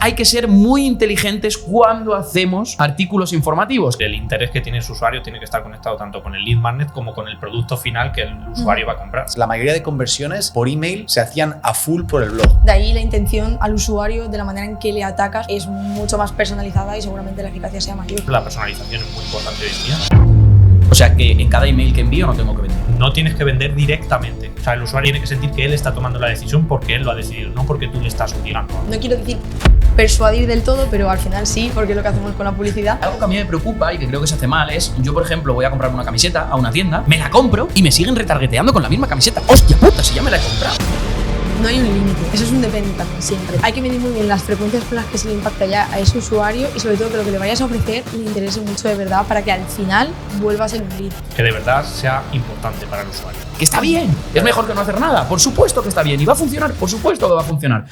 hay que ser muy inteligentes cuando hacemos artículos informativos. El interés que tiene su usuario tiene que estar conectado tanto con el lead magnet como con el producto final que el usuario va a comprar. La mayoría de conversiones por email se hacían a full por el blog. De ahí la intención al usuario, de la manera en que le atacas, es mucho más personalizada y seguramente la eficacia sea mayor. La personalización es muy importante hoy en día. O sea que en cada email que envío no tengo que vender. No tienes que vender directamente. O sea, el usuario tiene que sentir que él está tomando la decisión porque él lo ha decidido, no porque tú le estás obligando. No quiero decir persuadir del todo, pero al final sí, porque es lo que hacemos con la publicidad. Algo que a mí me preocupa y que creo que se hace mal es, yo por ejemplo voy a comprarme una camiseta a una tienda, me la compro y me siguen retargeteando con la misma camiseta. ¡Hostia puta, si ya me la he comprado! No hay un límite, eso es un depende también siempre. Hay que medir muy bien las frecuencias con las que se le impacta ya a ese usuario y sobre todo que lo que le vayas a ofrecer le interese mucho de verdad para que al final vuelva a ser un lead. Que de verdad sea importante para el usuario. Que está bien, es mejor que no hacer nada, por supuesto que está bien y va a funcionar, por supuesto que va a funcionar.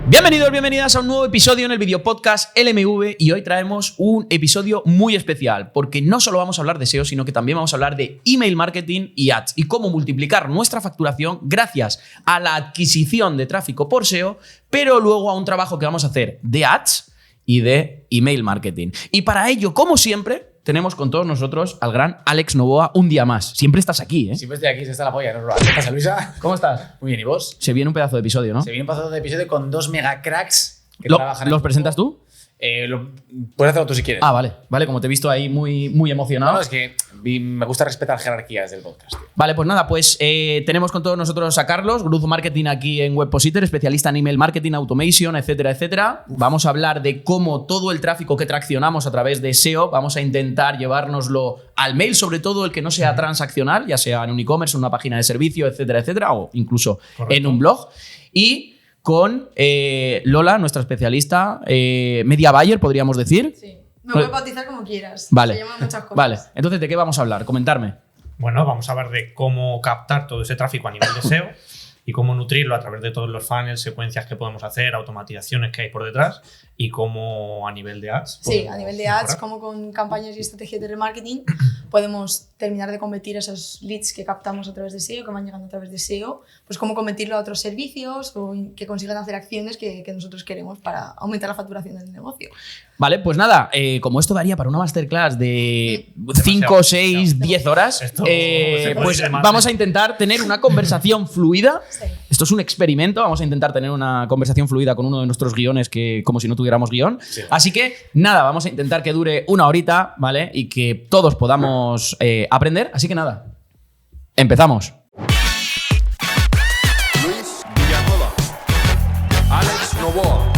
Bienvenidos, bienvenidas a un nuevo episodio en el video podcast LMV y hoy traemos un episodio muy especial porque no solo vamos a hablar de SEO, sino que también vamos a hablar de email marketing y ads y cómo multiplicar nuestra facturación gracias a la adquisición de tráfico por SEO, pero luego a un trabajo que vamos a hacer de ads y de email marketing. Y para ello, como siempre, tenemos con todos nosotros al gran Alex Novoa un día más. Siempre estás aquí, ¿eh? Siempre estoy aquí, se está la polla, ¿no? ¿Qué pasa, Luisa? ¿Cómo estás? Muy bien, ¿y vos? Se viene un pedazo de episodio, ¿no? Se viene un pasado de episodio con dos mega cracks que trabajan. ¿Los presentas tú? Puedes hacerlo tú si quieres. Ah, vale, como te he visto ahí muy emocionado. No, es que me gusta respetar jerarquías del podcast, tío. Vale, pues nada, tenemos con todos nosotros a Carlos, Growth Marketing aquí en Webpositor, especialista en email marketing, automation, etcétera, etcétera. Vamos a hablar de cómo todo el tráfico que traccionamos a través de SEO, vamos a intentar llevárnoslo al mail, sobre todo el que no sea transaccional, ya sea en un e-commerce, en una página de servicio, etcétera, etcétera, o incluso en un blog. Y con Lola, nuestra especialista, media buyer, podríamos decir. Sí, me puedes bautizar como quieras. Vale. Se llaman muchas cosas. Vale, entonces, ¿de qué vamos a hablar? Comentarme. Bueno, vamos a hablar de cómo captar todo ese tráfico a nivel de SEO y cómo nutrirlo a través de todos los funnels, secuencias que podemos hacer, automatizaciones que hay por detrás y cómo a nivel de ads. Sí, a nivel de ads, como con campañas y estrategias de remarketing, podemos terminar de convertir esos leads que captamos a través de SEO, que van llegando a través de SEO, pues cómo convertirlo a otros servicios o que consigan hacer acciones que nosotros queremos para aumentar la facturación del negocio. Vale, pues nada, como esto daría para una masterclass de 5, 6, 10 horas, pues vamos a intentar tener una conversación fluida. Sí. Esto es un experimento, vamos a intentar tener una conversación fluida con uno de nuestros guiones que como si no tuviéramos guión. Sí. Así que nada, vamos a intentar que dure una horita, ¿vale? Y que todos podamos aprender. Así que nada, empezamos. Luis Villanueva, Alex Novoa.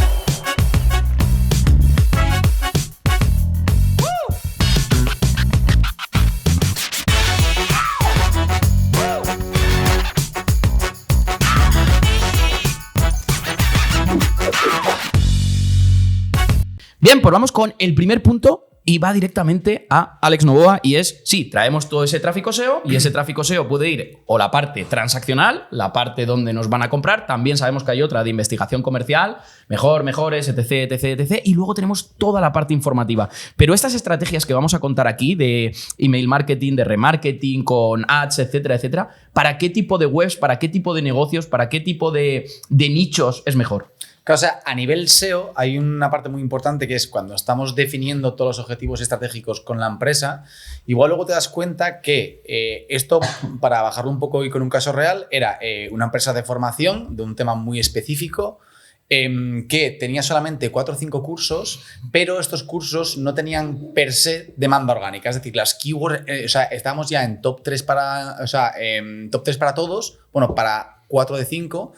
Bien, pues vamos con el primer punto y va directamente a Alex Novoa y es, sí, traemos todo ese tráfico SEO y ese tráfico SEO puede ir o la parte transaccional, la parte donde nos van a comprar, también sabemos que hay otra de investigación comercial, mejores, etc, etc, etc, y luego tenemos toda la parte informativa. Pero estas estrategias que vamos a contar aquí de email marketing, de remarketing con ads, etcétera, etcétera, ¿para qué tipo de webs, para qué tipo de negocios, para qué tipo de nichos es mejor? Claro, o sea, a nivel SEO hay una parte muy importante que es cuando estamos definiendo todos los objetivos estratégicos con la empresa, igual luego te das cuenta que esto, para bajarlo un poco y con un caso real, era una empresa de formación de un tema muy específico que tenía solamente 4 o 5 cursos, pero estos cursos no tenían per se demanda orgánica, es decir, las keywords, o sea, estábamos ya en top 3 top 3 para todos, bueno, para 4 de 5.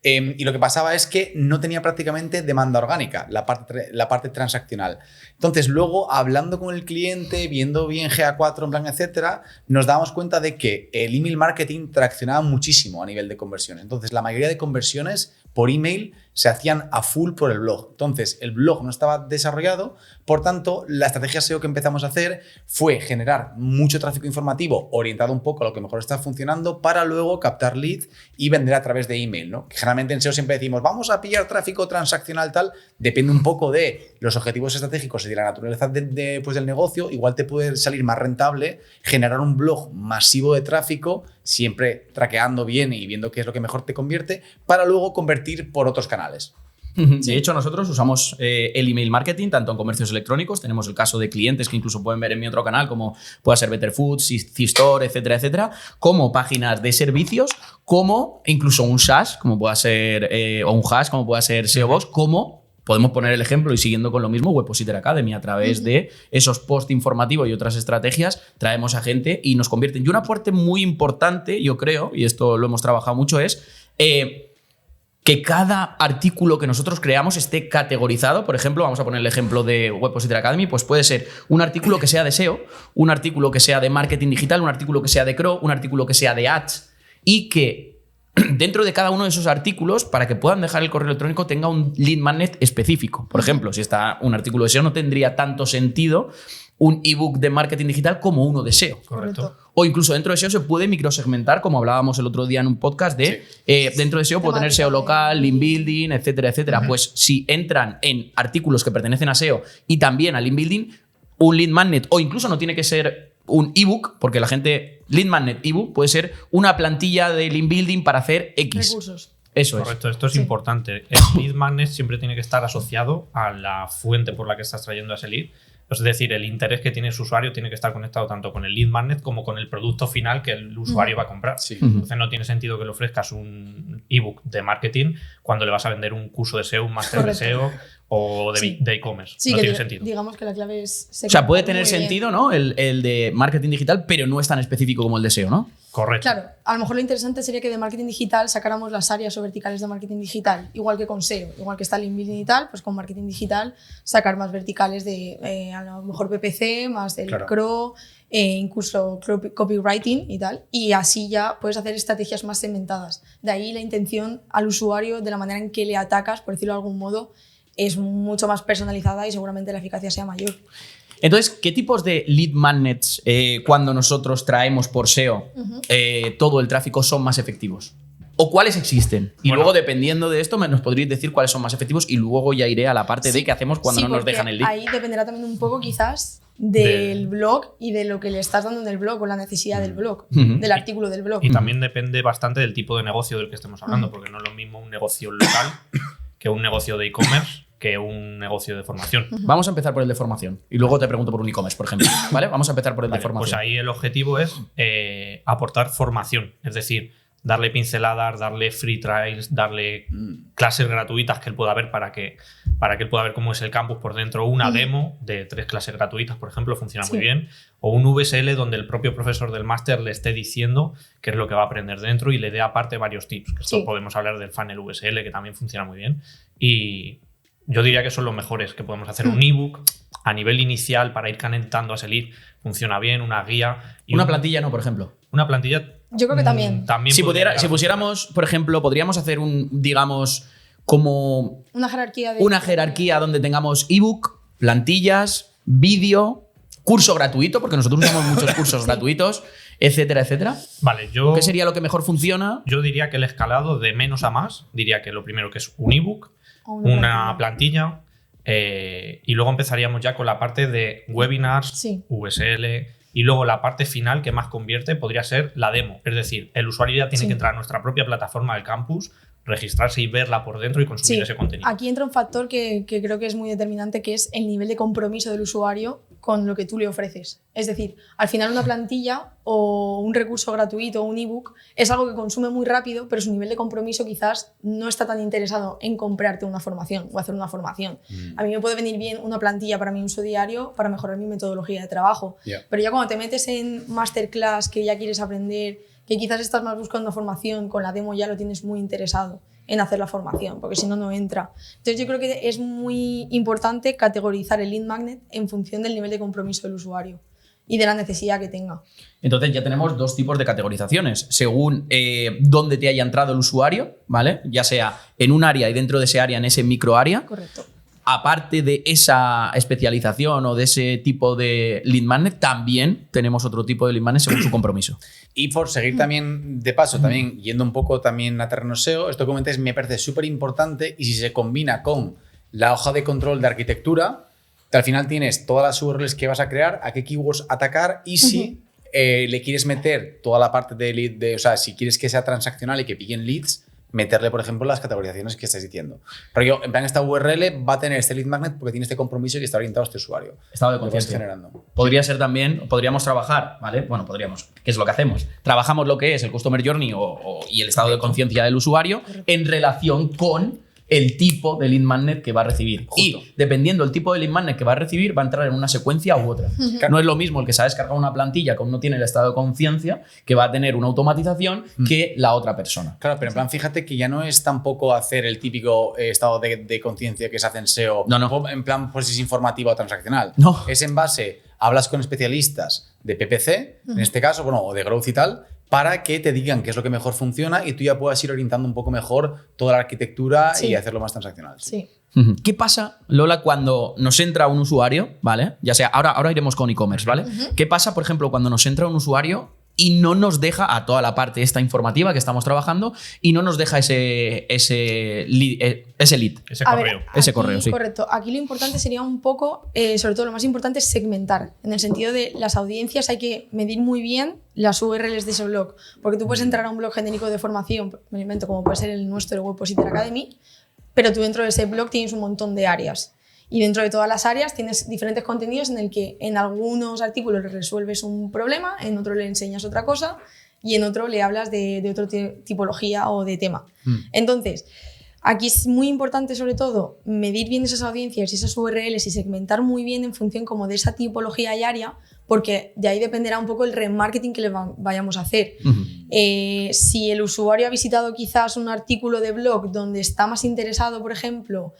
Y lo que pasaba es que no tenía prácticamente demanda orgánica, la parte transaccional. Entonces, luego, hablando con el cliente, viendo bien GA4, en plan, etcétera, nos dábamos cuenta de que el email marketing traccionaba muchísimo a nivel de conversiones. Entonces, la mayoría de conversiones por email se hacían a full por el blog. Entonces, el blog no estaba desarrollado, por tanto, la estrategia SEO que empezamos a hacer fue generar mucho tráfico informativo orientado un poco a lo que mejor está funcionando para luego captar leads y vender a través de email, ¿no? Que generalmente en SEO siempre decimos, vamos a pillar tráfico transaccional tal, depende un poco de los objetivos estratégicos y de la naturaleza del negocio, igual te puede salir más rentable generar un blog masivo de tráfico, siempre traqueando bien y viendo qué es lo que mejor te convierte, para luego convertir por otros canales. De hecho, nosotros usamos el email marketing tanto en comercios electrónicos. Tenemos el caso de clientes que incluso pueden ver en mi otro canal, como pueda ser Better Foods, C-Store, etcétera, etcétera, como páginas de servicios, como incluso un SaaS, como pueda ser, o un hash, como pueda ser SEO Box, como podemos poner el ejemplo y siguiendo con lo mismo, Webpositor Academy, a través de esos posts informativos y otras estrategias, traemos a gente y nos convierten. Y una parte muy importante, yo creo, y esto lo hemos trabajado mucho, es que cada artículo que nosotros creamos esté categorizado. Por ejemplo, vamos a poner el ejemplo de Webpositor Academy, pues puede ser un artículo que sea de SEO, un artículo que sea de marketing digital, un artículo que sea de CRO, un artículo que sea de ads, y que dentro de cada uno de esos artículos, para que puedan dejar el correo electrónico, tenga un lead magnet específico. Por ejemplo, si está un artículo de SEO, no tendría tanto sentido un ebook de marketing digital como uno de SEO. Correcto. O incluso dentro de SEO se puede microsegmentar, como hablábamos el otro día en un podcast de dentro de SEO puedo tener SEO local, link building, etcétera, etcétera. Pues si entran en artículos que pertenecen a SEO y también a link building, un lead magnet, o incluso no tiene que ser un ebook, porque la gente, lead magnet ebook puede ser una plantilla de link building para hacer X. Recursos. Eso Correcto, es. esto es importante. El lead magnet siempre tiene que estar asociado a la fuente por la que estás trayendo ese lead. Es decir, el interés que tiene su usuario tiene que estar conectado tanto con el lead magnet como con el producto final que el usuario va a comprar. Sí. Entonces no tiene sentido que le ofrezcas un ebook de marketing cuando le vas a vender un curso de SEO, un máster de SEO o de e-commerce. Sí, no que tiene sentido. Digamos que la clave es... O sea, puede tener sentido, ¿no? El de marketing digital, pero no es tan específico como el de SEO, ¿no? Correcto. Claro, a lo mejor lo interesante sería que de marketing digital sacáramos las áreas o verticales de marketing digital, igual que con SEO, igual que está el link building y tal, pues con marketing digital sacar más verticales de a lo mejor PPC, más del CRO, incluso copywriting y tal, y así ya puedes hacer estrategias más segmentadas. De ahí la intención al usuario, de la manera en que le atacas, por decirlo de algún modo, es mucho más personalizada y seguramente la eficacia sea mayor. Entonces, ¿qué tipos de lead magnets cuando nosotros traemos por SEO todo el tráfico son más efectivos? ¿O cuáles existen? Y luego, dependiendo de esto, nos podríais decir cuáles son más efectivos y luego ya iré a la parte de qué hacemos cuando no nos dejan el lead. Ahí dependerá también un poco quizás del blog y de lo que le estás dando en el blog o la necesidad del blog, del artículo del blog. Y también depende bastante del tipo de negocio del que estemos hablando, porque no es lo mismo un negocio local que un negocio de e-commerce que un negocio de formación. Vamos a empezar por el de formación y luego te pregunto por un e-commerce, por ejemplo. ¿Vale? Vamos a empezar por el de formación. Pues ahí el objetivo es aportar formación, es decir, darle pinceladas, darle free trials, darle clases gratuitas que él pueda ver para que él pueda ver cómo es el campus por dentro. Una demo de 3 clases gratuitas, por ejemplo, funciona muy bien. O un VSL donde el propio profesor del máster le esté diciendo qué es lo que va a aprender dentro y le dé aparte varios tips. Esto podemos hablar del funnel VSL, que también funciona muy bien. Y yo diría que son los mejores que podemos hacer. Un ebook a nivel inicial para ir calentando a ese lead funciona bien, una guía. Y una plantilla no, por ejemplo. Una plantilla. Yo creo que también. Si pusiéramos, por ejemplo, podríamos hacer digamos, como una jerarquía donde tengamos ebook, plantillas, vídeo, curso gratuito, porque nosotros usamos muchos cursos gratuitos, etcétera, etcétera. Vale, ¿qué sería lo que mejor funciona? Yo diría que el escalado de menos a más, diría que lo primero que es un ebook, una plantilla, y luego empezaríamos ya con la parte de webinars, VSL, y luego la parte final que más convierte podría ser la demo. Es decir, el usuario ya tiene que entrar a nuestra propia plataforma del campus, registrarse y verla por dentro y consumir ese contenido. Aquí entra un factor que creo que es muy determinante, que es el nivel de compromiso del usuario con lo que tú le ofreces. Es decir, al final una plantilla o un recurso gratuito o un ebook es algo que consume muy rápido, pero su nivel de compromiso quizás no está tan interesado en comprarte una formación o hacer una formación. A mí me puede venir bien una plantilla para mi uso diario para mejorar mi metodología de trabajo, pero ya cuando te metes en masterclass que ya quieres aprender, que quizás estás más buscando formación, con la demo ya lo tienes muy interesado en hacer la formación, porque si no, no entra. Entonces yo creo que es muy importante categorizar el lead magnet en función del nivel de compromiso del usuario y de la necesidad que tenga. Entonces ya tenemos 2 tipos de categorizaciones, según dónde te haya entrado el usuario, ¿vale? Ya sea en un área y dentro de ese área, en ese micro área. Correcto. Aparte de esa especialización o de ese tipo de lead magnet, también tenemos otro tipo de lead magnet según su compromiso. Y por seguir también, de paso, también yendo un poco también a terreno SEO, esto que comentáis me parece súper importante, y si se combina con la hoja de control de arquitectura, al final tienes todas las URLs que vas a crear, a qué keywords atacar, y si le quieres meter toda la parte de lead, o sea, si quieres que sea transaccional y que pillen leads, meterle, por ejemplo, las categorizaciones que estáis diciendo. Pero yo, en plan, esta URL va a tener este lead magnet porque tiene este compromiso y está orientado a este usuario. Estado de Lo vas conciencia. generando. Podría ser también, podríamos trabajar, ¿vale? Bueno, podríamos. ¿Qué es lo que hacemos? Trabajamos lo que es el Customer Journey y el estado de conciencia del usuario en relación con el tipo de lead magnet que va a recibir. Justo. Y dependiendo del tipo de lead magnet que va a recibir, va a entrar en una secuencia u otra. No es lo mismo el que se ha descargado una plantilla que aún no tiene el estado de conciencia, que va a tener una automatización, que la otra persona. Claro, pero en plan, fíjate que ya no es tampoco hacer el típico estado de conciencia que se hace en SEO. No. En plan, pues es informativo o transaccional. No. Es en base, hablas con especialistas de PPC, en este caso, bueno, o de growth y tal, para que te digan qué es lo que mejor funciona y tú ya puedas ir orientando un poco mejor toda la arquitectura Sí. y hacerlo más transaccional. Sí. ¿Qué pasa, Lola, cuando nos entra un usuario, ¿vale? Ya sea, ahora iremos con e-commerce, ¿vale? ¿Qué pasa, por ejemplo, cuando nos entra un usuario y no nos deja a toda la parte esta informativa que estamos trabajando y no nos deja ese lead? Ese A correo. ver, Ese aquí, correo, sí. Correcto. Aquí lo importante sería un poco, sobre todo lo más importante es segmentar. En el sentido de las audiencias hay que medir muy bien las URLs de ese blog. Porque tú puedes entrar a un blog genérico de formación, me lo invento, como puede ser el nuestro, el Webpositor Academy, pero tú dentro de ese blog tienes un montón de áreas. Y dentro de todas las áreas tienes diferentes contenidos en el que en algunos artículos resuelves un problema, en otro le enseñas otra cosa y en otro le hablas de otra tipología o de tema. Entonces, aquí es muy importante sobre todo medir bien esas audiencias y esas URLs y segmentar muy bien en función como de esa tipología y área, porque de ahí dependerá un poco el remarketing que le vayamos a hacer. Si el usuario ha visitado quizás un artículo de blog donde está más interesado, por ejemplo,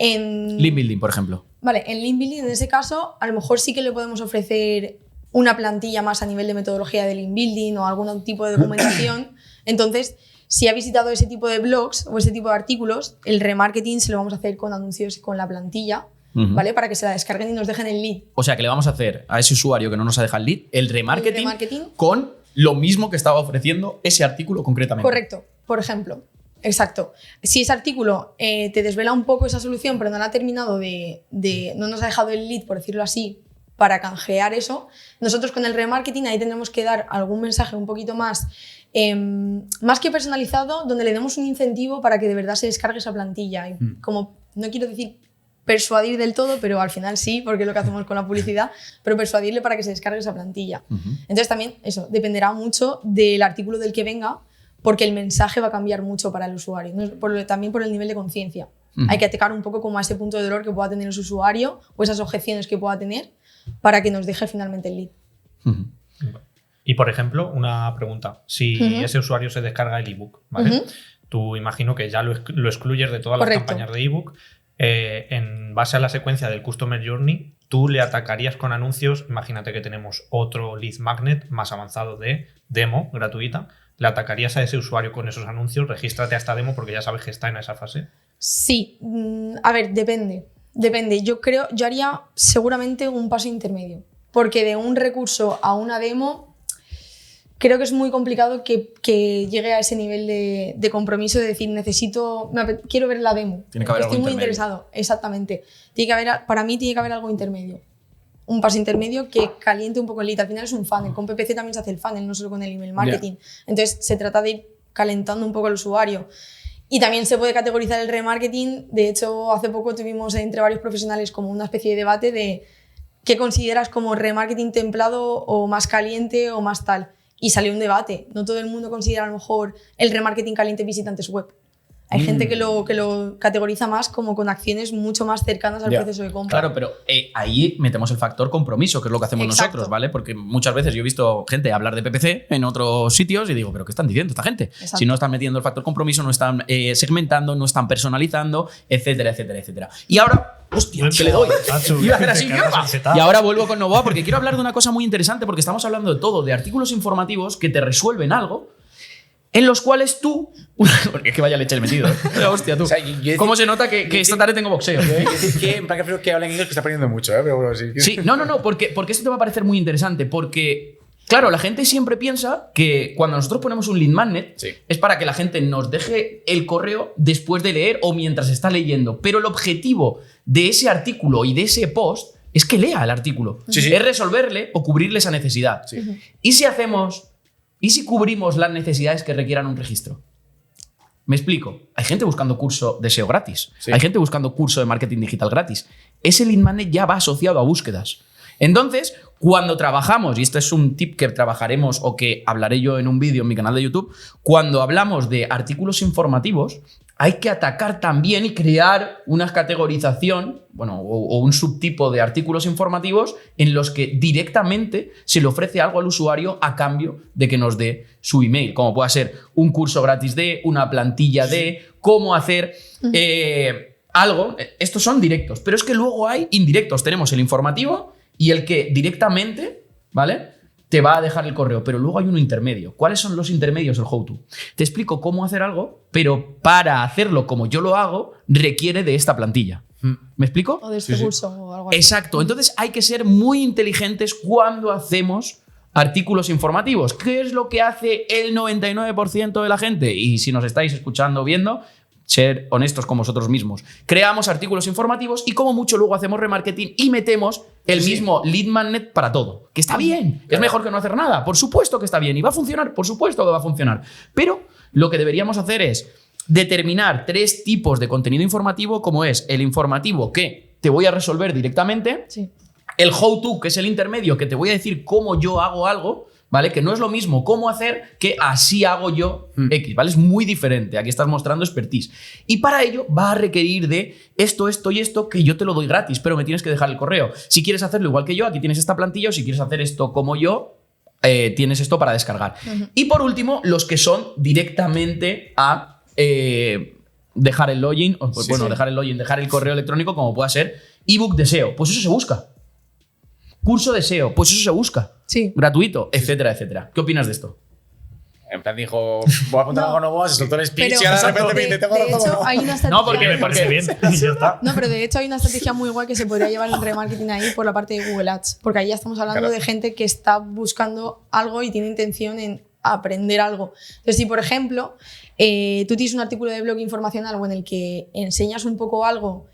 en Link building, por ejemplo. Vale, en link building, en ese caso, a lo mejor sí que le podemos ofrecer una plantilla más a nivel de metodología de link building o algún tipo de documentación. Entonces, si ha visitado ese tipo de blogs o ese tipo de artículos, el remarketing se lo vamos a hacer con anuncios con la plantilla, ¿vale? Para que se la descarguen y nos dejen el lead. O sea, que le vamos a hacer a ese usuario que no nos ha dejado el lead el remarketing, remarketing. con lo mismo que estaba ofreciendo ese artículo concretamente. Correcto, por ejemplo. Exacto. Si ese artículo te desvela un poco esa solución, pero no la ha terminado no nos ha dejado el lead, por decirlo así, para canjear eso, nosotros con el remarketing ahí tendremos que dar algún mensaje un poquito más que personalizado, donde le demos un incentivo para que de verdad se descargue esa plantilla. Y como no quiero decir persuadir del todo, pero al final sí, porque es lo que hacemos con la publicidad, pero persuadirle para que se descargue esa plantilla. Entonces también eso dependerá mucho del artículo del que venga, porque el mensaje va a cambiar mucho para el usuario, ¿no? También por el nivel de conciencia. Hay que atacar un poco como a ese punto de dolor que pueda tener el usuario o esas objeciones que pueda tener para que nos deje finalmente el lead. Y por ejemplo, una pregunta. Si ese usuario se descarga el ebook, ¿vale? Tú imagino que ya lo excluyes de todas las Correcto. campañas de ebook. En base a la secuencia del Customer Journey, tú le atacarías con anuncios. Imagínate que tenemos otro lead magnet más avanzado de demo gratuita. ¿Le atacarías a ese usuario con esos anuncios? Regístrate a esta demo porque ya sabes que está en esa fase. Sí, a ver, depende. Yo haría seguramente un paso intermedio, porque de un recurso a una demo creo que es muy complicado que llegue a ese nivel de compromiso de decir quiero ver la demo. Tiene que haber Estoy algo muy intermedio. interesado, exactamente. Para mí tiene que haber algo intermedio. Un paso intermedio que caliente un poco el lead. Al final es un funnel. Con PPC también se hace el funnel, no solo con el email marketing. Entonces se trata de ir calentando un poco al usuario. Y también se puede categorizar el remarketing. De hecho, hace poco tuvimos entre varios profesionales como una especie de debate de qué consideras como remarketing templado o más caliente o más tal. Y salió un debate. No todo el mundo considera a lo mejor el remarketing caliente visitantes web. Hay gente que lo categoriza más como con acciones mucho más cercanas al proceso de compra. Claro, pero ahí metemos el factor compromiso, que es lo que hacemos Exacto. nosotros, ¿vale? Porque muchas veces yo he visto gente hablar de PPC en otros sitios y digo, ¿pero qué están diciendo esta gente? Exacto. Si no están metiendo el factor compromiso, no están segmentando, no están personalizando, etcétera, etcétera, etcétera. Y ahora, hostia, que le doy. Iba a hacer así, Te quedas ¡mierda! ensetado. Y ahora vuelvo con Novoa porque quiero hablar de una cosa muy interesante, porque estamos hablando de todo, de artículos informativos que te resuelven algo, en los cuales tú... Porque es que vaya leche el metido, ¿eh? Hostia, tú. O sea, yo ¿Cómo se nota que esta tarde tengo boxeo? Es decir, que en plan que prefiero que hablen inglés, que está aprendiendo mucho, ¿eh? Pero bueno, sí. Sí, no, porque esto te va a parecer muy interesante, porque, claro, la gente siempre piensa que cuando nosotros ponemos un lead magnet Sí. es para que la gente nos deje el correo después de leer o mientras está leyendo, pero el objetivo de ese artículo y de ese post es que lea el artículo, Sí, sí. es resolverle o cubrirle esa necesidad. ¿Y si cubrimos las necesidades que requieran un registro? Me explico. Hay gente buscando curso de SEO gratis. Sí. Hay gente buscando curso de marketing digital gratis. Ese lead magnet ya va asociado a búsquedas. Entonces, cuando trabajamos, y este es un tip que trabajaremos o que hablaré yo en un vídeo en mi canal de YouTube, cuando hablamos de artículos informativos, hay que atacar también y crear una categorización, bueno, o un subtipo de artículos informativos en los que directamente se le ofrece algo al usuario a cambio de que nos dé su email, como pueda ser un curso gratis de, una plantilla de, cómo hacer algo. Estos son directos, pero es que luego hay indirectos. Tenemos el informativo y el que directamente, ¿vale?, te va a dejar el correo, pero luego hay uno intermedio. ¿Cuáles son los intermedios del how-to? Te explico cómo hacer algo, pero para hacerlo como yo lo hago, requiere de esta plantilla. ¿Me explico? O de este curso o algo así. Exacto. Entonces hay que ser muy inteligentes cuando hacemos artículos informativos. ¿Qué es lo que hace el 99% de la gente? Y si nos estáis escuchando o viendo, ser honestos con vosotros mismos. Creamos artículos informativos y como mucho luego hacemos remarketing y metemos el mismo lead magnet para todo. Que está bien. Claro. Es mejor que no hacer nada. Por supuesto que está bien. ¿Y va a funcionar? Por supuesto que va a funcionar. Pero lo que deberíamos hacer es determinar 3 tipos de contenido informativo, como es el informativo que te voy a resolver directamente, Sí. el how-to, que es el intermedio, que te voy a decir cómo yo hago algo, ¿vale? Que no es lo mismo cómo hacer que así hago yo X, ¿vale? Es muy diferente. Aquí estás mostrando expertise. Y para ello va a requerir de esto, esto y esto, que yo te lo doy gratis, pero me tienes que dejar el correo. Si quieres hacerlo igual que yo, aquí tienes esta plantilla, o si quieres hacer esto como yo, tienes esto para descargar. Y por último, los que son directamente a dejar el login, dejar el login, dejar el correo electrónico, como pueda ser ebook de SEO. Pues eso se busca. Curso de SEO, pues eso se busca. Sí. Gratuito, etcétera, etcétera. ¿Qué opinas de esto? En plan dijo, voy a apuntar algo nuevo, se soltó el speech Pero, y ahora de repente me dice, tengo de razón. hecho, hay una estrategia. No, porque Me parece bien. Y ya está. No, pero de hecho hay una estrategia muy guay que se podría llevar en remarketing ahí por la parte de Google Ads, porque ahí ya estamos hablando Claro. de gente que está buscando algo y tiene intención en aprender algo. Entonces, si por ejemplo tú tienes un artículo de blog informacional o en el que enseñas un poco algo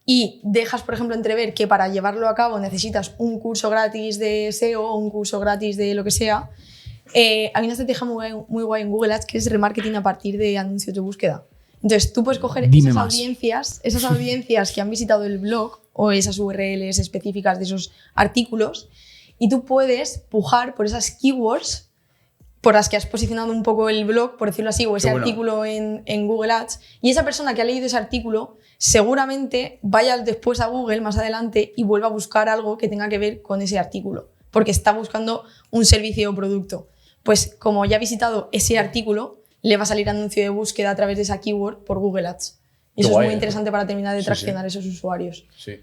y dejas, por ejemplo, entrever que para llevarlo a cabo necesitas un curso gratis de SEO o un curso gratis de lo que sea, hay una estrategia muy guay en Google Ads que es remarketing a partir de anuncios de búsqueda. Entonces, tú puedes coger Dime esas más. audiencias que han visitado el blog o esas URLs específicas de esos artículos y tú puedes pujar por esas keywords por las que has posicionado un poco el blog, por decirlo así, o ese artículo en Google Ads, y esa persona que ha leído ese artículo seguramente vaya después a Google más adelante y vuelva a buscar algo que tenga que ver con ese artículo, porque está buscando un servicio o producto. Pues como ya ha visitado ese artículo, le va a salir anuncio de búsqueda a través de esa keyword por Google Ads. Y eso es muy interesante para terminar de traccionar esos usuarios. Sí.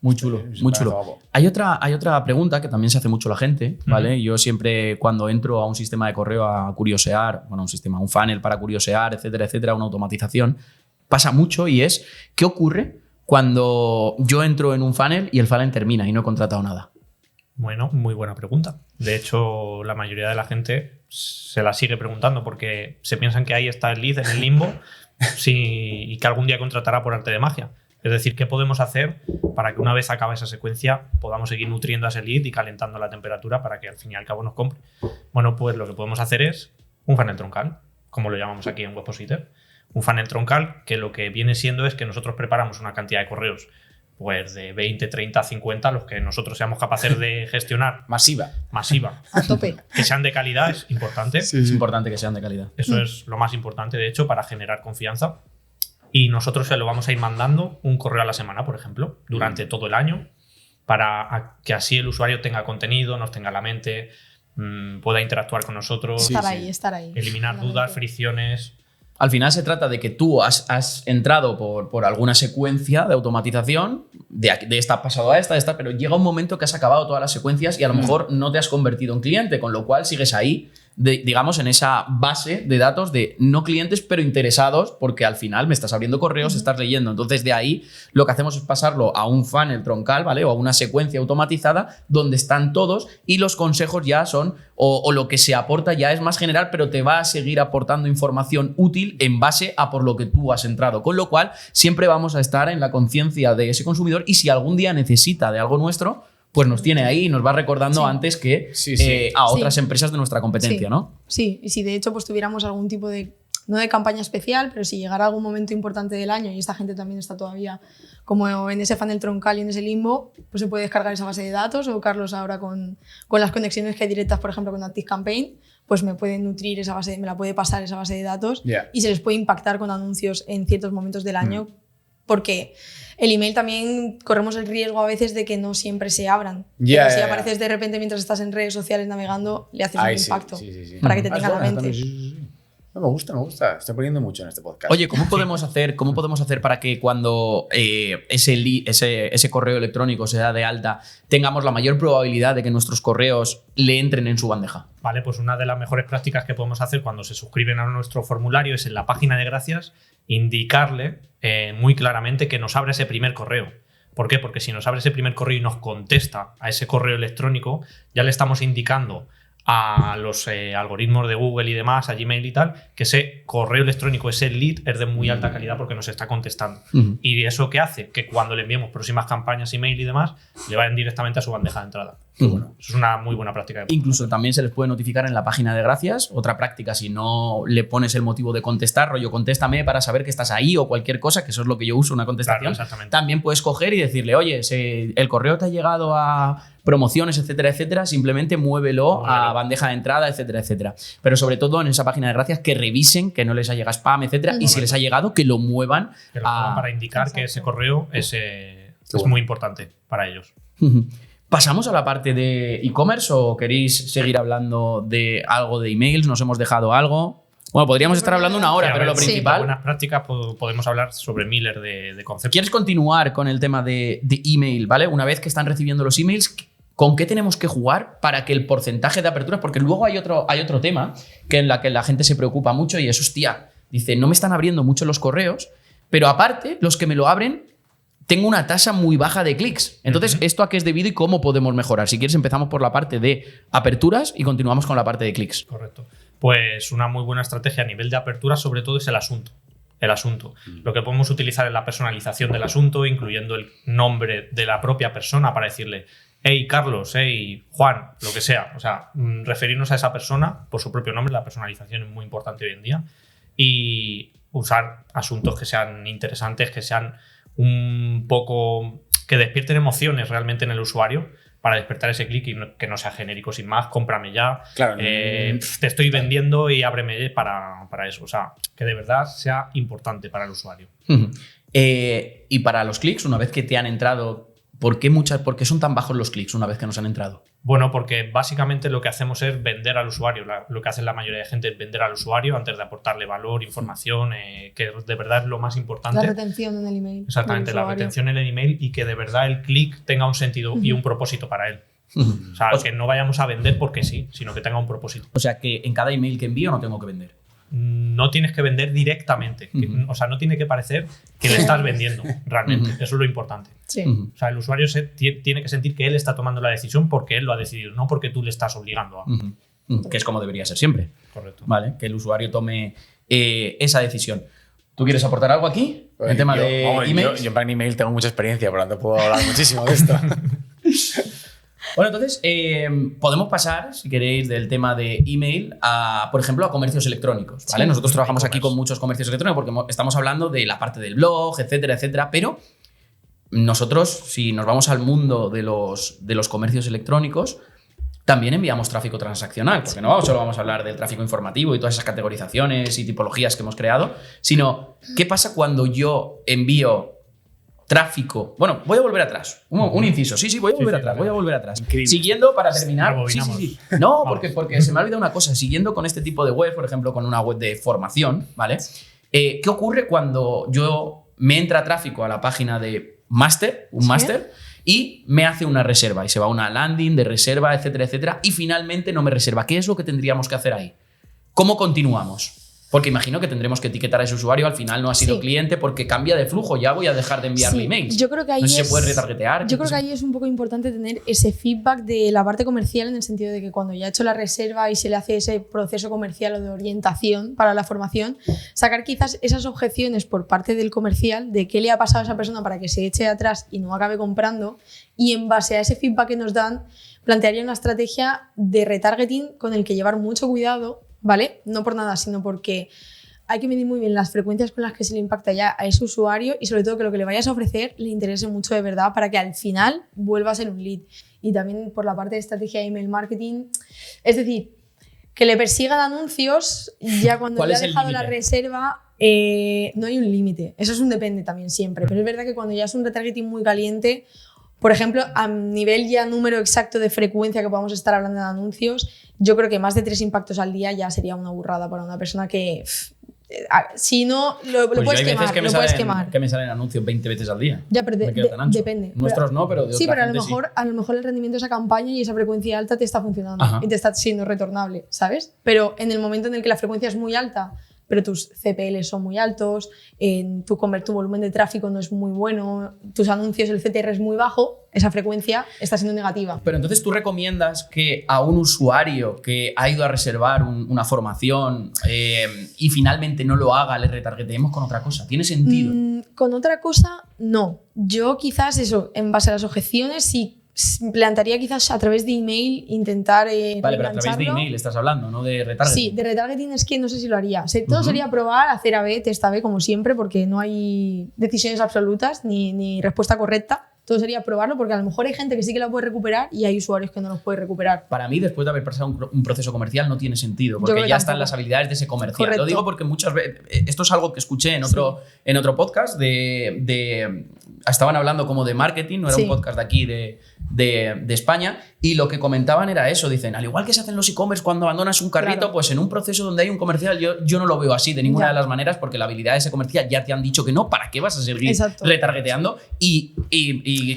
Muy chulo, muy chulo. Hay otra pregunta que también se hace mucho la gente, ¿vale? Yo siempre cuando entro a un sistema de correo a curiosear, bueno, un funnel para curiosear, etcétera, etcétera, una automatización, pasa mucho y es, ¿qué ocurre cuando yo entro en un funnel y el funnel termina y no he contratado nada? Bueno, muy buena pregunta. De hecho, la mayoría de la gente se la sigue preguntando porque se piensan que ahí está el lead en el limbo y que algún día contratará por arte de magia. Es decir, ¿qué podemos hacer para que una vez acabe esa secuencia podamos seguir nutriendo a ese lead y calentando la temperatura para que al fin y al cabo nos compre? Bueno, pues lo que podemos hacer es un funnel troncal, como lo llamamos aquí en Webpositor. Un funnel troncal que lo que viene siendo es que nosotros preparamos una cantidad de correos pues de 20, 30, 50, los que nosotros seamos capaces de gestionar. Masiva. A tope. Que sean de calidad es importante. Es importante que sean de calidad. Eso es lo más importante, de hecho, para generar confianza. Y nosotros se lo vamos a ir mandando un correo a la semana, por ejemplo, durante todo el año, para que así el usuario tenga contenido, nos tenga en la mente, pueda interactuar con nosotros, Estar ahí. eliminar dudas, fricciones. Al final se trata de que tú has entrado por alguna secuencia de automatización, de esta pasado a esta, pero llega un momento que has acabado todas las secuencias y a lo mejor no te has convertido en cliente, con lo cual sigues ahí, digamos, en esa base de datos de no clientes, pero interesados, porque al final me estás abriendo correos, estás leyendo. Entonces, de ahí lo que hacemos es pasarlo a un funnel troncal, ¿vale? O a una secuencia automatizada donde están todos y los consejos ya son, o lo que se aporta ya es más general, pero te va a seguir aportando información útil en base a por lo que tú has entrado. Con lo cual, siempre vamos a estar en la conciencia de ese consumidor y si algún día necesita de algo nuestro, pues nos tiene ahí y nos va recordando antes que a otras empresas de nuestra competencia, ¿no? Sí, y si de hecho pues tuviéramos algún tipo de no de campaña especial, pero si llegara algún momento importante del año y esta gente también está todavía como en ese funnel troncal y en ese limbo, pues se puede descargar esa base de datos, o Carlos ahora con las conexiones que hay directas, por ejemplo, con ActiveCampaign, pues me puede nutrir esa base, me la puede pasar esa base de datos y se les puede impactar con anuncios en ciertos momentos del año, porque el email también corremos el riesgo a veces de que no siempre se abran. Si apareces de repente mientras estás en redes sociales navegando, le haces un impacto para que te tenga la mente. No, me gusta. Estoy poniendo mucho en este podcast. Oye, ¿cómo podemos hacer para que cuando ese correo electrónico se da de alta tengamos la mayor probabilidad de que nuestros correos le entren en su bandeja? Vale, pues una de las mejores prácticas que podemos hacer cuando se suscriben a nuestro formulario es en la página de gracias indicarle muy claramente que nos abra ese primer correo. ¿Por qué? Porque si nos abre ese primer correo y nos contesta a ese correo electrónico, ya le estamos indicando a los algoritmos de Google y demás, a Gmail y tal, que ese correo electrónico, ese lead, es de muy alta calidad porque nos está contestando. ¿Y eso qué hace? Que cuando le enviemos próximas campañas, email y demás, le vayan directamente a su bandeja de entrada. Bueno, eso es una muy buena práctica. Incluso también se les puede notificar en la página de gracias. Otra práctica, si no le pones el motivo de contestar, rollo, contéstame para saber que estás ahí o cualquier cosa, que eso es lo que yo uso, una contestación. Claro, también puedes coger y decirle, oye, el correo te ha llegado a promociones, etcétera, etcétera, simplemente muévelo a bandeja de entrada, etcétera, etcétera. Pero sobre todo en esa página de gracias, que revisen que no les haya llegado spam, etcétera, y si les ha llegado, que lo muevan, para indicar que ese correo es muy importante para ellos. ¿Pasamos a la parte de e-commerce o queréis seguir hablando de algo de emails? ¿Nos hemos dejado algo? Bueno, podríamos estar hablando una hora, pero lo principal... De buenas prácticas podemos hablar sobre miles de conceptos. ¿Quieres continuar con el tema de email, ¿vale? Una vez que están recibiendo los emails, ¿con qué tenemos que jugar para que el porcentaje de aperturas? Porque luego hay otro tema que en la que la gente se preocupa mucho y es, hostia, dice, no me están abriendo mucho los correos, pero aparte, los que me lo abren, tengo una tasa muy baja de clics. Entonces, ¿esto a qué es debido y cómo podemos mejorar? Si quieres, empezamos por la parte de aperturas y continuamos con la parte de clics. Correcto. Pues una muy buena estrategia a nivel de apertura, sobre todo, es el asunto. Lo que podemos utilizar es la personalización del asunto, incluyendo el nombre de la propia persona para decirle, hey Carlos, hey Juan, lo que sea. O sea, referirnos a esa persona por su propio nombre. La personalización es muy importante hoy en día. Y usar asuntos que sean interesantes, que sean un poco, que despierten emociones realmente en el usuario para despertar ese clic y que no sea genérico sin más, cómprame ya, claro, te estoy vendiendo y ábreme para eso. O sea, que de verdad sea importante para el usuario. Y para los clics, una vez que te han entrado, ¿por qué son tan bajos los clics una vez que nos han entrado? Bueno, porque básicamente lo que hacemos es vender al usuario. Lo que hace la mayoría de gente es vender al usuario antes de aportarle valor, información, que de verdad es lo más importante. La retención en el email. Exactamente, la retención en el email y que de verdad el clic tenga un sentido y un propósito para él. O sea, que no vayamos a vender porque sí, sino que tenga un propósito. O sea, que en cada email que envío no tengo que vender. No tienes que vender directamente. O sea, no tiene que parecer que le estás vendiendo realmente. Eso es lo importante. Sí. O sea, el usuario tiene que sentir que él está tomando la decisión porque él lo ha decidido, no porque tú le estás obligando a. Que es como debería ser siempre. Correcto. Vale, que el usuario tome esa decisión. ¿Tú quieres aportar algo aquí? El tema de email. Yo en plan email tengo mucha experiencia, por lo tanto puedo hablar muchísimo de esto. Bueno, entonces podemos pasar, si queréis, del tema de email a, por ejemplo, a comercios electrónicos, ¿vale? Sí. Nosotros trabajamos aquí con muchos comercios electrónicos porque estamos hablando de la parte del blog, etcétera, etcétera, pero nosotros, si nos vamos al mundo de los comercios electrónicos, también enviamos tráfico transaccional, porque no solo vamos a hablar del tráfico informativo y todas esas categorizaciones y tipologías que hemos creado, sino ¿qué pasa cuando yo envío tráfico? Bueno, voy a volver atrás. Un inciso. Sí, voy a volver atrás. Increíble. Siguiendo para terminar. Rebobinamos. Sí. No, porque se me ha olvidado una cosa. Siguiendo con este tipo de web, por ejemplo, con una web de formación, ¿vale? ¿Qué ocurre cuando yo me entra tráfico a la página de máster, máster, y me hace una reserva y se va a una landing de reserva, etcétera, etcétera, y finalmente no me reserva? ¿Qué es lo que tendríamos que hacer ahí? ¿Cómo continuamos? Porque imagino que tendremos que etiquetar a ese usuario, al final no ha sido cliente porque cambia de flujo, ya voy a dejar de enviarle emails. Yo creo que ahí no sé si se puede retargetear. Yo creo que ahí es un poco importante tener ese feedback de la parte comercial, en el sentido de que cuando ya ha hecho la reserva y se le hace ese proceso comercial o de orientación para la formación, sacar quizás esas objeciones por parte del comercial de qué le ha pasado a esa persona para que se eche atrás y no acabe comprando, y en base a ese feedback que nos dan, plantearía una estrategia de retargeting con el que llevar mucho cuidado, ¿vale? No por nada, sino porque hay que medir muy bien las frecuencias con las que se le impacta ya a ese usuario y sobre todo que lo que le vayas a ofrecer le interese mucho de verdad para que al final vuelva a ser un lead. Y también por la parte de estrategia de email marketing, es decir, que le persigan anuncios ya cuando ya ha dejado la reserva. No hay un límite, eso es un depende también siempre, pero es verdad que cuando ya es un retargeting muy caliente, por ejemplo, a nivel ya número exacto de frecuencia que podamos estar hablando de anuncios, yo creo que más de 3 impactos al día ya sería una burrada para una persona que si no lo Pues puedes hay veces quemar, que me salen anuncios 20 veces al día. Ya, pero depende. Nuestros no, pero de sí, otra pero gente a lo mejor el rendimiento de esa campaña y esa frecuencia alta te está funcionando. Ajá. Y te está siendo retornable, ¿sabes? Pero en el momento en el que la frecuencia es muy alta, pero tus CPL son muy altos, tu volumen de tráfico no es muy bueno, tus anuncios, el CTR es muy bajo, esa frecuencia está siendo negativa. Pero entonces tú recomiendas que a un usuario que ha ido a reservar una formación y finalmente no lo haga, le retargetemos con otra cosa. ¿Tiene sentido? Con otra cosa, no. Yo quizás eso, en base a las objeciones, sí plantearía quizás a través de email intentar Vale, pero a través de email estás hablando, no de retargeting. Sí, de retargeting es que no sé si lo haría. Todo sería probar, hacer A/B, test A/B como siempre, porque no hay decisiones absolutas ni respuesta correcta. Todo sería probarlo porque a lo mejor hay gente que sí que la puede recuperar y hay usuarios que no los puede recuperar. Para mí, después de haber pasado un proceso comercial, no tiene sentido, porque ya están las habilidades de ese comercial. Correcto. Lo digo porque muchas veces, esto es algo que escuché en otro podcast estaban hablando como de marketing, no era un podcast de aquí de España, y lo que comentaban era eso, dicen, al igual que se hacen los e-commerce cuando abandonas un carrito, Claro. pues en un proceso donde hay un comercial yo no lo veo así de ninguna de las maneras, porque la habilidad de ese comercial ya te han dicho que no, ¿para qué vas a seguir retargeteando y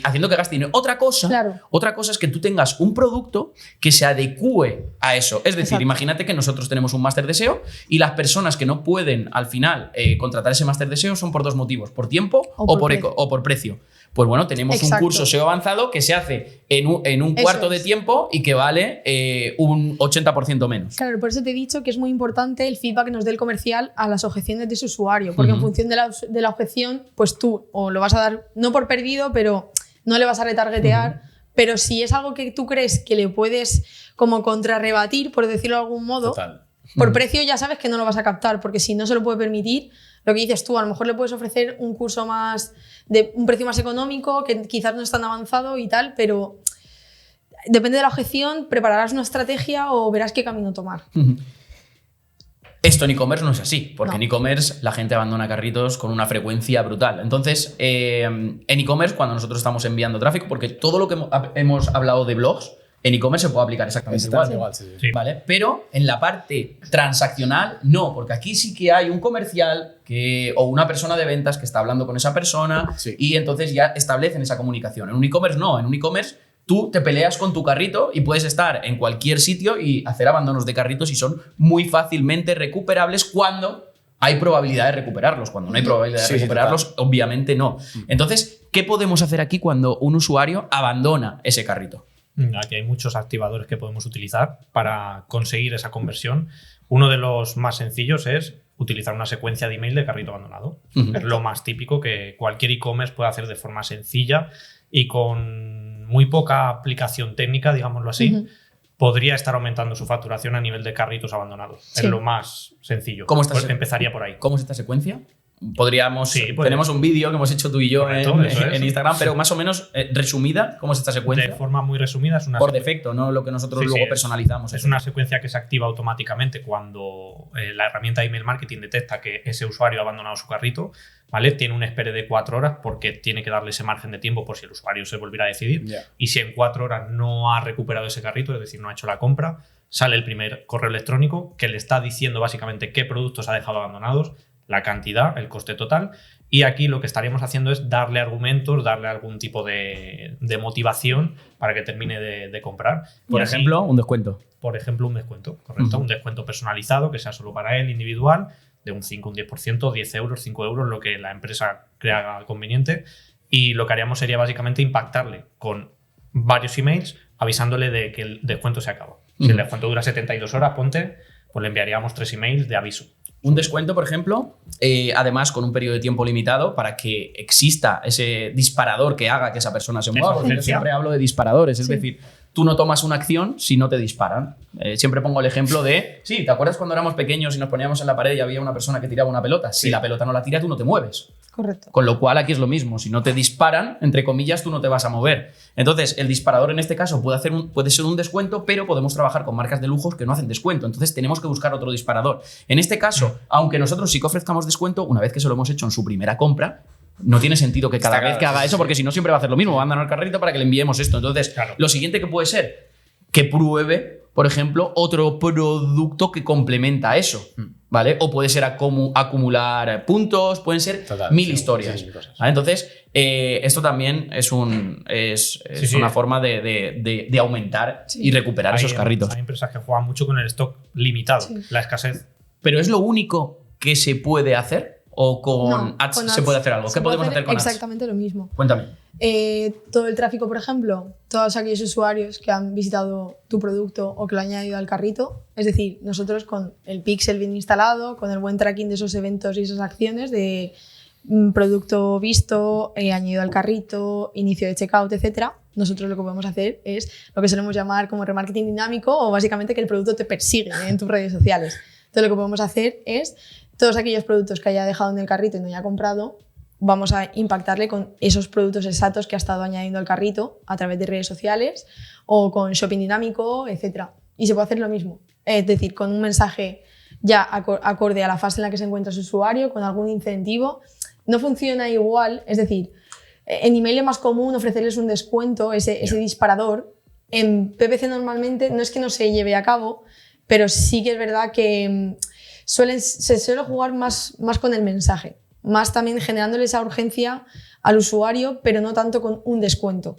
haciendo que gaste dinero? Otra cosa es que tú tengas un producto que se adecue a eso. Es decir, imagínate que nosotros tenemos un máster de SEO y las personas que no pueden al final contratar ese máster de SEO son por 2 motivos, por tiempo o por precio. Pues bueno, tenemos un curso SEO avanzado que se hace en un cuarto de tiempo y que vale un 80% menos. Claro, por eso te he dicho que es muy importante el feedback que nos dé el comercial a las objeciones de su usuario, porque en función de la objeción, pues tú o lo vas a dar, no por perdido, pero no le vas a retargetear, pero si es algo que tú crees que le puedes como contrarrebatir, por decirlo de algún modo, por precio ya sabes que no lo vas a captar, porque si no se lo puede permitir, lo que dices tú, a lo mejor le puedes ofrecer un curso más de un precio más económico, que quizás no es tan avanzado y tal, pero depende de la objeción, prepararás una estrategia o verás qué camino tomar. Esto en e-commerce no es así, porque en e-commerce la gente abandona carritos con una frecuencia brutal. Entonces, en e-commerce, cuando nosotros estamos enviando tráfico, porque todo lo que hemos hablado de blogs, en e-commerce se puede aplicar exactamente igual. Sí. ¿Vale? Pero en la parte transaccional, no, porque aquí sí que hay un comercial o una persona de ventas que está hablando con esa persona y entonces ya establecen esa comunicación. En un e-commerce no, en un e-commerce tú te peleas con tu carrito y puedes estar en cualquier sitio y hacer abandonos de carritos y son muy fácilmente recuperables cuando hay probabilidad de recuperarlos. Cuando no hay probabilidad de recuperarlos, obviamente no. Entonces, ¿qué podemos hacer aquí cuando un usuario abandona ese carrito? Aquí hay muchos activadores que podemos utilizar para conseguir esa conversión. Uno de los más sencillos es utilizar una secuencia de email de carrito abandonado. Es lo más típico que cualquier e-commerce puede hacer de forma sencilla y con muy poca aplicación técnica, digámoslo así, podría estar aumentando su facturación a nivel de carritos abandonados. Es lo más sencillo. Empezaría por ahí. ¿Cómo es esta secuencia? Tenemos un vídeo que hemos hecho tú y yo en Instagram, pero más o menos resumida, ¿cómo es esta secuencia? De forma muy resumida, es una por defecto, no lo que nosotros luego personalizamos. Es una secuencia que se activa automáticamente cuando la herramienta de email marketing detecta que ese usuario ha abandonado su carrito, ¿vale? Tiene un espere de 4 horas porque tiene que darle ese margen de tiempo por si el usuario se volviera a decidir. Y si en 4 horas no ha recuperado ese carrito, es decir, no ha hecho la compra, sale el primer correo electrónico que le está diciendo básicamente qué productos ha dejado abandonados, la cantidad, el coste total, y aquí lo que estaríamos haciendo es darle argumentos, darle algún tipo de motivación para que termine de comprar. Por ejemplo, un descuento. Por ejemplo, un descuento, correcto. Un descuento personalizado que sea solo para él, individual, de un 5, un 10%, 10 euros, 5 euros, lo que la empresa crea conveniente. Y lo que haríamos sería básicamente impactarle con varios emails avisándole de que el descuento se acaba. Si el descuento dura 72 horas, ponte, pues le enviaríamos 3 emails de aviso. Un descuento, por ejemplo, además con un periodo de tiempo limitado para que exista ese disparador que haga que esa persona se mueva. Porque yo siempre hablo de disparadores, es decir, tú no tomas una acción si no te disparan. Siempre pongo el ejemplo de, sí, ¿te acuerdas cuando éramos pequeños y nos poníamos en la pared y había una persona que tiraba una pelota? Si la pelota no la tira, tú no te mueves. Correcto. Con lo cual aquí es lo mismo, si no te disparan, entre comillas, tú no te vas a mover. Entonces, el disparador en este caso puede ser un descuento, pero podemos trabajar con marcas de lujos que no hacen descuento. Entonces, tenemos que buscar otro disparador. En este caso, aunque nosotros sí que ofrezcamos descuento, una vez que se lo hemos hecho en su primera compra, no tiene sentido que cada vez que haga eso, porque si no siempre va a hacer lo mismo, va a andar al carrito para que le enviemos esto. Entonces, lo siguiente que puede ser que pruebe, por ejemplo, otro producto que complementa eso, ¿vale? O puede ser acumular puntos, pueden ser mil historias. ¿Vale? Entonces, esto también es una forma de aumentar y recuperar esos carritos. Hay empresas que juegan mucho con el stock limitado, la escasez. ¿Pero es lo único que se puede hacer? ¿O con ads se puede hacer algo? ¿Qué podemos hacer con ads? Exactamente lo mismo. Cuéntame. Todo el tráfico, por ejemplo, todos aquellos usuarios que han visitado tu producto o que lo han añadido al carrito, es decir, nosotros con el pixel bien instalado, con el buen tracking de esos eventos y esas acciones de producto visto, añadido al carrito, inicio de checkout, etcétera, nosotros lo que podemos hacer es lo que solemos llamar como remarketing dinámico o básicamente que el producto te persigue en tus redes sociales. Entonces lo que podemos hacer es todos aquellos productos que haya dejado en el carrito y no haya comprado, vamos a impactarle con esos productos exactos que ha estado añadiendo al carrito a través de redes sociales o con shopping dinámico, etc. Y se puede hacer lo mismo. Es decir, con un mensaje ya acorde a la fase en la que se encuentra su usuario, con algún incentivo. No funciona igual, es decir, en email es más común ofrecerles un descuento, ese disparador. En PPC normalmente no es que no se lleve a cabo, pero sí que es verdad que se suele jugar más con el mensaje, más también generándole esa urgencia al usuario, pero no tanto con un descuento.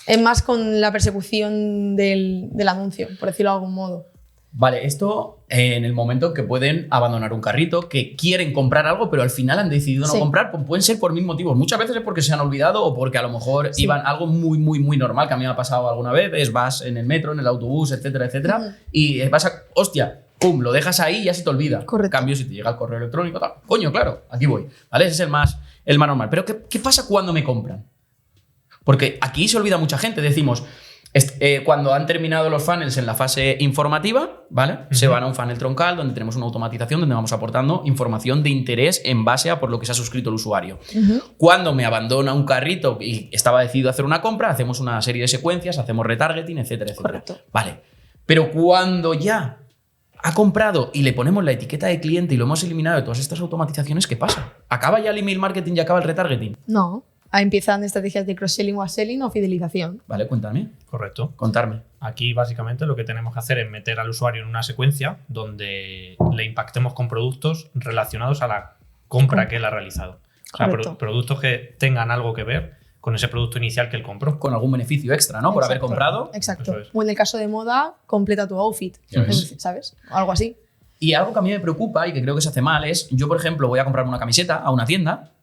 Es más con la persecución del anuncio, por decirlo de algún modo. Vale, esto en el momento que pueden abandonar un carrito, que quieren comprar algo, pero al final han decidido no comprar, pues pueden ser por mil motivos. Muchas veces es porque se han olvidado o porque a lo mejor iban algo muy, muy, muy normal, que a mí me ha pasado alguna vez, vas en el metro, en el autobús, etcétera, etcétera, y vas a... ¡Hostia! ¡Pum! Lo dejas ahí y ya se te olvida. Correcto. En cambio, si te llega el correo electrónico, tal, coño, claro, aquí voy. ¿Vale? Ese es el más normal. Pero ¿qué pasa cuando me compran? Porque aquí se olvida mucha gente. Decimos, cuando han terminado los funnels en la fase informativa, ¿vale? Se van a un funnel troncal donde tenemos una automatización donde vamos aportando información de interés en base a por lo que se ha suscrito el usuario. Cuando me abandona un carrito y estaba decidido a hacer una compra, hacemos una serie de secuencias, hacemos retargeting, etcétera, etcétera. Correcto. Vale. Pero cuando ya ha comprado y le ponemos la etiqueta de cliente y lo hemos eliminado de todas estas automatizaciones, ¿qué pasa? ¿Acaba ya el email marketing y acaba el retargeting? No. Ahí empiezan estrategias de cross-selling o upselling o fidelización. Vale, cuéntame. Correcto. Contarme. Aquí básicamente lo que tenemos que hacer es meter al usuario en una secuencia donde le impactemos con productos relacionados a la compra que él ha realizado. O sea, productos que tengan algo que ver con ese producto inicial que él compró. Con algún beneficio extra, ¿no? Por haber comprado. Exacto. Eso es. O en el caso de moda, completa tu outfit. ¿Sabes? Algo así. Y algo que a mí me preocupa y que creo que se hace mal es, yo por ejemplo voy a comprarme una camiseta a una tienda,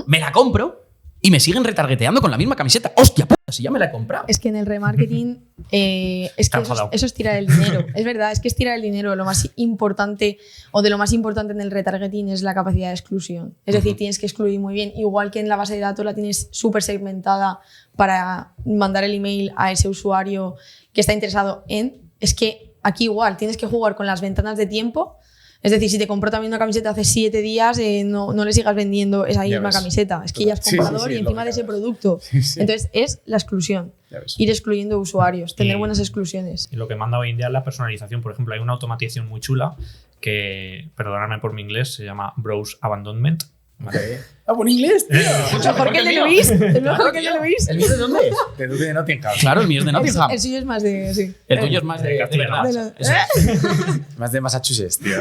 me la compro y me siguen retargeteando con la misma camiseta. ¡Hostia puta! Si ya me la he comprado. Es que en el remarketing es que eso es tirar el dinero. Es verdad, es que es tirar el dinero. Lo más importante o de lo más importante en el retargeting es la capacidad de exclusión. Es decir, tienes que excluir muy bien. Igual que en la base de datos la tienes súper segmentada para mandar el email a ese usuario que está interesado en... Es que aquí igual tienes que jugar con las ventanas de tiempo. Es decir, si te compró también una camiseta hace 7 días, no le sigas vendiendo esa misma camiseta. Es que ya es comprador y encima de ese producto. Entonces, es la exclusión. Ir excluyendo usuarios, tener buenas exclusiones. Y lo que manda hoy en día es la personalización. Por ejemplo, hay una automatización muy chula que, perdonadme por mi inglés, se llama Browse Abandonment. ¿Vale? ¡Ah, buen inglés, tío! Mejor que el de Luis. Mejor que el de Luis. ¿El mío de dónde es? De Duque de Nottingham. Claro, el mío es de Nottingham. El suyo es más de... Sí. El tuyo es más de verdad. Eso es. Más de Massachusetts, tío.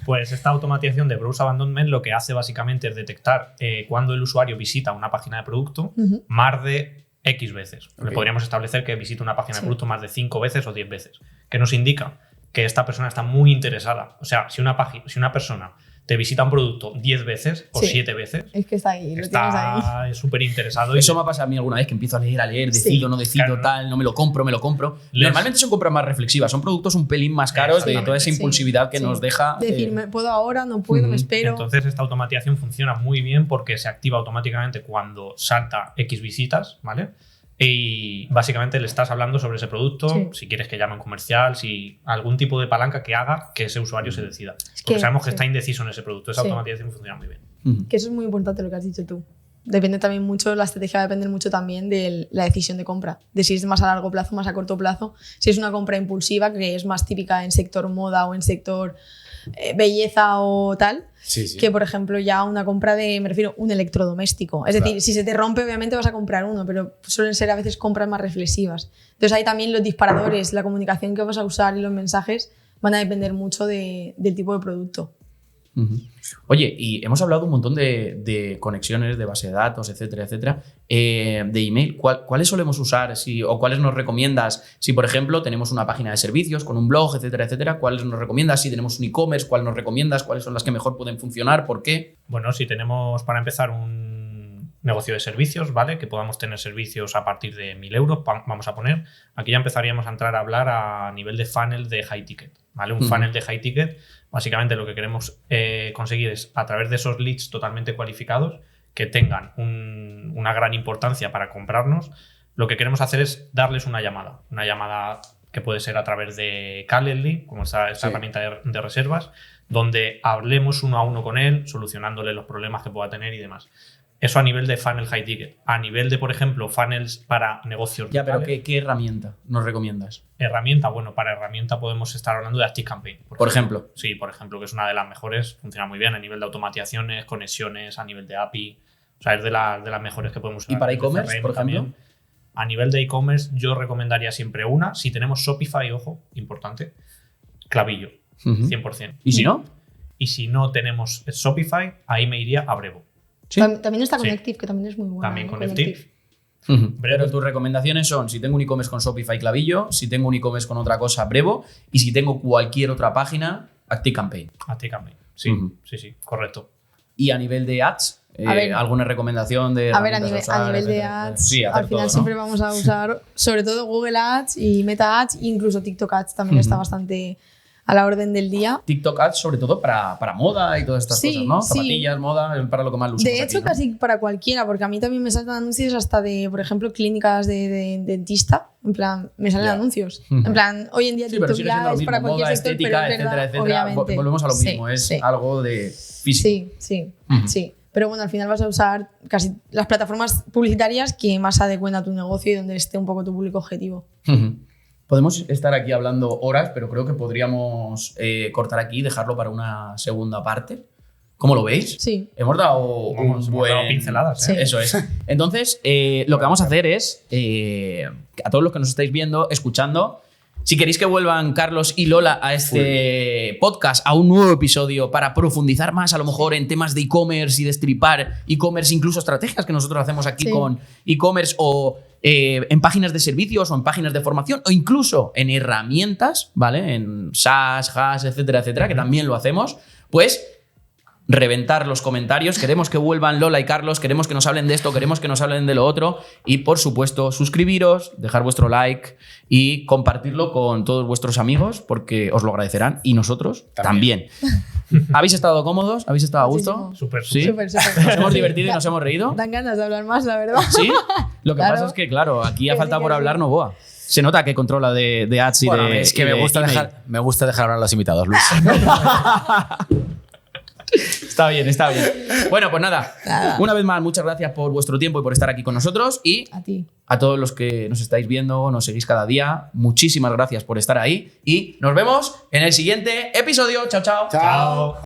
Pues esta automatización de Browse Abandonment lo que hace básicamente es detectar cuando el usuario visita una página de producto más de X veces. Le podríamos establecer que visita una página de producto más de 5 veces o 10 veces. Que nos indica que esta persona está muy interesada. O sea, si una persona te visita un producto 10 veces o 7 veces, es que está ahí, lo tienes ahí. Está súper interesado. Eso me ha pasado a mí alguna vez que empiezo a leer, decido, no decido, claro. tal, no me lo compro. Normalmente son compras más reflexivas, son productos un pelín más caros de toda esa impulsividad que nos deja. Decir, ¿puedo ahora? ¿No puedo? ¿Me espero? Entonces esta automatización funciona muy bien porque se activa automáticamente cuando salta X visitas, ¿vale? y básicamente le estás hablando sobre ese producto, Sí. si quieres que llame un comercial, si algún tipo de palanca que haga que ese usuario se decida. Porque sabemos que sí. está indeciso en ese producto. Esa Sí. automatización funciona muy bien. Ujú. Que eso es muy importante lo que has dicho tú. Depende también mucho, la estrategia va a depender mucho también de la decisión de compra, de si es más a largo plazo, más a corto plazo. Si es una compra impulsiva, que es más típica en sector moda o en sector belleza o tal, Sí, sí. que por ejemplo ya una compra de, me refiero, un electrodoméstico. Es decir, si se te rompe, obviamente vas a comprar uno, pero suelen ser a veces compras más reflexivas. Entonces ahí también los disparadores, la comunicación que vas a usar y los mensajes van a depender mucho del tipo de producto. Ujú. Oye, y hemos hablado un montón de conexiones, de base de datos, etcétera, etcétera, de email. ¿Cuáles solemos usar o cuáles nos recomiendas? Si, por ejemplo, tenemos una página de servicios con un blog, etcétera, etcétera, ¿cuáles nos recomiendas? Si tenemos un e-commerce, ¿cuáles nos recomiendas? ¿Cuáles son las que mejor pueden funcionar? ¿Por qué? Bueno, si tenemos para empezar un negocio de servicios, ¿vale? Que podamos tener servicios a partir de 1.000 euros, vamos a poner. Aquí ya empezaríamos a entrar a hablar a nivel de funnel de high ticket, ¿vale? Un funnel de high ticket, básicamente lo que queremos conseguir es, a través de esos leads totalmente cualificados, que tengan una gran importancia para comprarnos, lo que queremos hacer es darles una llamada que puede ser a través de Calendly, como esta Sí. herramienta de reservas, donde hablemos uno a uno con él, solucionándole los problemas que pueda tener y demás. Eso a nivel de funnel high ticket. A nivel de, por ejemplo, funnels para negocios Ya, pero locales, ¿qué herramienta nos recomiendas? herramienta, bueno, para herramienta podemos estar hablando de ActiveCampaign. Por ejemplo. Sí, por ejemplo, que es una de las mejores, funciona muy bien a nivel de automatizaciones, conexiones, a nivel de API. O sea, es de las mejores que podemos usar. ¿Y para De e-commerce, CRM por ejemplo? también. A nivel de e-commerce, yo recomendaría siempre una. Si tenemos Shopify, ojo, importante, Klaviyo, Ujú. 100%. ¿Y si no? Y si no tenemos Shopify, ahí me iría a Brevo. Sí. También está Sí. Connective, que también es muy buena. También Connective. Ujú. Brevo. Pero tus recomendaciones son si tengo un e-commerce con Shopify Klaviyo, si tengo un e-commerce con otra cosa Brevo y si tengo cualquier otra página ActiveCampaign. ActiveCampaign. Sí, Ujú. sí, correcto. Y a nivel de ads, A ver. ¿alguna recomendación de A ver, a herramientas nivel, a usar, de etcétera, ads, etcétera? Sí, hacer al final todo, ¿no? siempre vamos a usar sobre todo Google Ads y Meta Ads, incluso TikTok Ads también está bastante a la orden del día. TikTok Ads sobre todo para moda y todas estas Sí, cosas, ¿no? sí. Zapatillas, moda, es para lo que más lo usamos De hecho, aquí, ¿no? casi para cualquiera, porque a mí también me saltan anuncios hasta de, por ejemplo, clínicas de dentista. En plan, me salen Ya. anuncios. Ujú. En plan, hoy en día Sí, pero TikTok sigue ya siendo lo es mismo, para cualquier moda, sector, estética, pero es etcétera, verdad, etcétera. obviamente. Volvemos a lo Sí, mismo, es sí. algo de físico. Sí, Ujú. sí. Pero bueno, al final vas a usar casi las plataformas publicitarias que más adecuen a tu negocio y donde esté un poco tu público objetivo. Ujú. Podemos estar aquí hablando horas, pero creo que podríamos cortar aquí y dejarlo para una segunda parte. ¿Cómo lo veis? Sí. Hemos dado Hemos un buen... dado pinceladas, ¿eh? Sí. Eso es. Entonces, lo que vamos a hacer es, a todos los que nos estáis viendo, escuchando, si queréis que vuelvan Carlos y Lola a este podcast, a un nuevo episodio para profundizar más a lo mejor en temas de e-commerce y destripar e-commerce, incluso estrategias que nosotros hacemos aquí Sí. con e-commerce o en páginas de servicios o en páginas de formación o incluso en herramientas, ¿vale? En SaaS, HaaS, etcétera, etcétera, que también lo hacemos, pues reventar los comentarios, queremos que vuelvan Lola y Carlos, queremos que nos hablen de esto, queremos que nos hablen de lo otro y por supuesto suscribiros, dejar vuestro like y compartirlo con todos vuestros amigos porque os lo agradecerán y nosotros también. ¿Habéis estado cómodos? ¿Habéis estado a gusto? Muchísimo. Súper, ¿Sí? súper. Súper. ¿Nos hemos divertido y nos hemos reído? Dan ganas de hablar más, la verdad. ¿Sí? Lo que Claro. pasa es que, claro, aquí ha Que sí, faltado que por sí. hablar Novoa. Se nota que controla de ads y Bueno, de es que y me de gusta, email. dejar hablar a los invitados, Luis. Está bien, está bien. Bueno, pues nada. Una vez más, muchas gracias por vuestro tiempo y por estar aquí con nosotros. Y A ti. a todos los que nos estáis viendo, nos seguís cada día, muchísimas gracias por estar ahí. Y nos vemos en el siguiente episodio. Chao, chao. Chao.